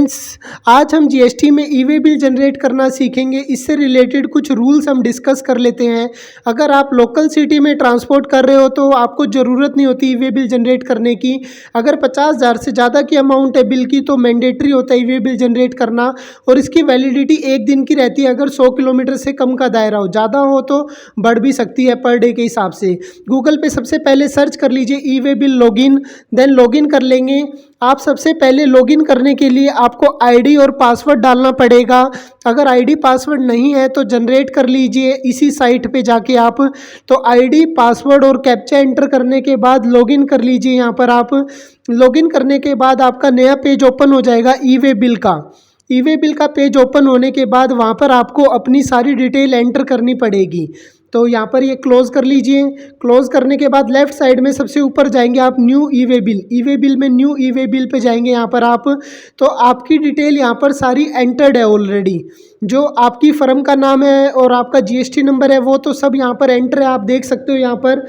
Friends, आज हम GST में ई वे बिल जनरेट करना सीखेंगे। इससे रिलेटेड कुछ रूल्स हम डिस्कस कर लेते हैं। अगर आप लोकल सिटी में ट्रांसपोर्ट कर रहे हो तो आपको ज़रूरत नहीं होती ई वे बिल जनरेट करने की। अगर 50,000 से ज़्यादा की अमाउंट है बिल की तो मैंडेटरी होता है ई वे बिल जनरेट करना, और इसकी वैलिडिटी 1 दिन की रहती है अगर 100 किलोमीटर से कम का दायरा हो। ज़्यादा हो तो बढ़ भी सकती है पर डे के हिसाब से। गूगल पे सबसे पहले सर्च कर लीजिए E way bill login, then login कर लेंगे। आप सबसे पहले लॉगिन करने के लिए आपको आईडी और पासवर्ड डालना पड़ेगा। अगर आईडी पासवर्ड नहीं है तो जनरेट कर लीजिए इसी साइट पे जाके आप। तो आईडी पासवर्ड और कैप्चा एंटर करने के बाद लॉगिन कर लीजिए। यहाँ पर आप लॉगिन करने के बाद आपका नया पेज ओपन हो जाएगा ई वे बिल का। ई वे बिल का पेज ओपन होने के बाद वहाँ पर आपको अपनी सारी डिटेल एंटर करनी पड़ेगी। तो यहाँ पर ये क्लोज़ कर लीजिए। क्लोज़ करने के बाद लेफ़्ट साइड में सबसे ऊपर जाएंगे आप न्यू ई वे बिल। ई वे बिल में न्यू ई वे बिल पे जाएंगे यहाँ पर आप। तो आपकी डिटेल यहाँ पर सारी एंटर्ड है ऑलरेडी। जो आपकी फर्म का नाम है और आपका जीएसटी नंबर है वो तो सब यहाँ पर एंटर है, आप देख सकते हो। यहाँ पर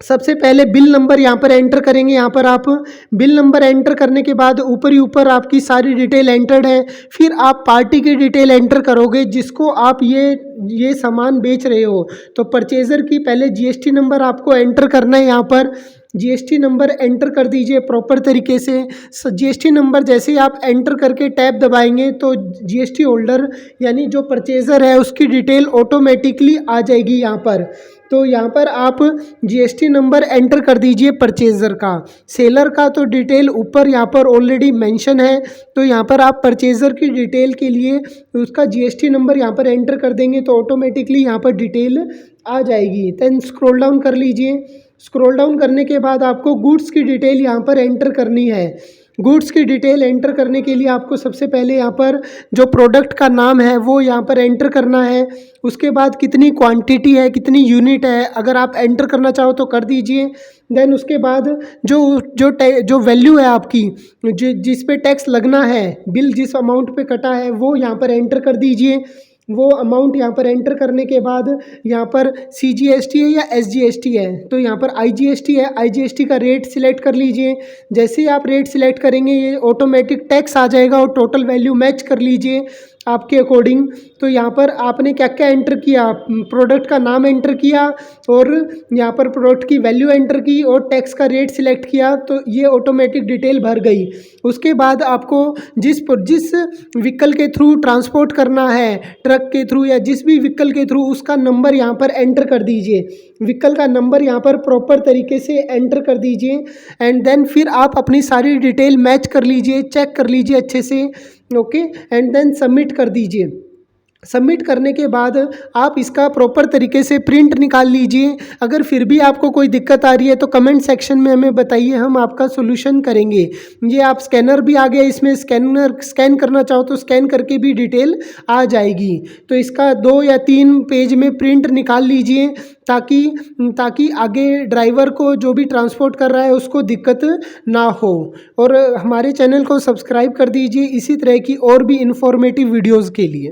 सबसे पहले बिल नंबर यहाँ पर एंटर करेंगे। यहाँ पर आप बिल नंबर एंटर करने के बाद ऊपर ही ऊपर आपकी सारी डिटेल एंटर्ड है। फिर आप पार्टी की डिटेल एंटर करोगे जिसको आप ये सामान बेच रहे हो। तो परचेज़र की पहले जीएसटी नंबर आपको एंटर करना है। यहाँ पर जीएसटी नंबर एंटर कर दीजिए प्रॉपर तरीके से। जीएसटी नंबर जैसे ही आप एंटर करके टैब दबाएंगे तो जीएसटी होल्डर यानी जो परचेज़र है उसकी डिटेल ऑटोमेटिकली आ जाएगी यहाँ पर। तो यहाँ पर आप जीएसटी नंबर एंटर कर दीजिए परचेज़र का। सेलर का तो डिटेल ऊपर यहाँ पर ऑलरेडी मेंशन है। तो यहाँ पर आप परचेज़र की डिटेल के लिए उसका जीएसटी नंबर यहाँ पर एंटर कर देंगे तो ऑटोमेटिकली यहाँ पर डिटेल आ जाएगी। देन स्क्रॉल डाउन कर लीजिए। स्क्रॉल डाउन करने के बाद आपको गुड्स की डिटेल यहाँ पर एंटर करनी है। गुड्स की डिटेल एंटर करने के लिए आपको सबसे पहले यहाँ पर जो प्रोडक्ट का नाम है वो यहाँ पर एंटर करना है। उसके बाद कितनी क्वांटिटी है, कितनी यूनिट है, अगर आप एंटर करना चाहो तो कर दीजिए। देन उसके बाद जो वैल्यू है आपकी, जिस पे टैक्स लगना है, बिल जिस अमाउंट पे कटा है वो यहाँ पर एंटर कर दीजिए। वो अमाउंट यहाँ पर एंटर करने के बाद यहाँ पर CGST है या SGST है, तो यहाँ पर IGST है। IGST का रेट सिलेक्ट कर लीजिए। जैसे ही आप रेट सिलेक्ट करेंगे ये ऑटोमेटिक टैक्स आ जाएगा और टोटल वैल्यू मैच कर लीजिए आपके अकॉर्डिंग। तो यहाँ पर आपने क्या क्या एंटर किया, प्रोडक्ट का नाम एंटर किया और यहाँ पर प्रोडक्ट की वैल्यू एंटर की और टैक्स का रेट सिलेक्ट किया, तो ये ऑटोमेटिक डिटेल भर गई। उसके बाद आपको जिस व्हीकल के थ्रू ट्रांसपोर्ट करना है, ट्रक के थ्रू या जिस भी व्हीकल के थ्रू, उसका नंबर यहाँ पर एंटर कर दीजिए। व्हीकल का नंबर यहाँ पर प्रॉपर तरीके से एंटर कर दीजिए एंड देन फिर आप अपनी सारी डिटेल मैच कर लीजिए, चेक कर लीजिए अच्छे से। ओके, एंड देन सबमिट कर दीजिए। सबमिट करने के बाद आप इसका प्रॉपर तरीके से प्रिंट निकाल लीजिए। अगर फिर भी आपको कोई दिक्कत आ रही है तो कमेंट सेक्शन में हमें बताइए, हम आपका सोल्यूशन करेंगे। ये आप स्कैनर भी आ गया, इसमें स्कैन करना चाहो तो स्कैन करके भी डिटेल आ जाएगी। तो इसका 2 या 3 पेज में प्रिंट निकाल लीजिए ताकि आगे ड्राइवर को जो भी ट्रांसपोर्ट कर रहा है उसको दिक्कत ना हो। और हमारे चैनल को सब्सक्राइब कर दीजिए इसी तरह की और भी इंफॉर्मेटिव वीडियोज़ के लिए।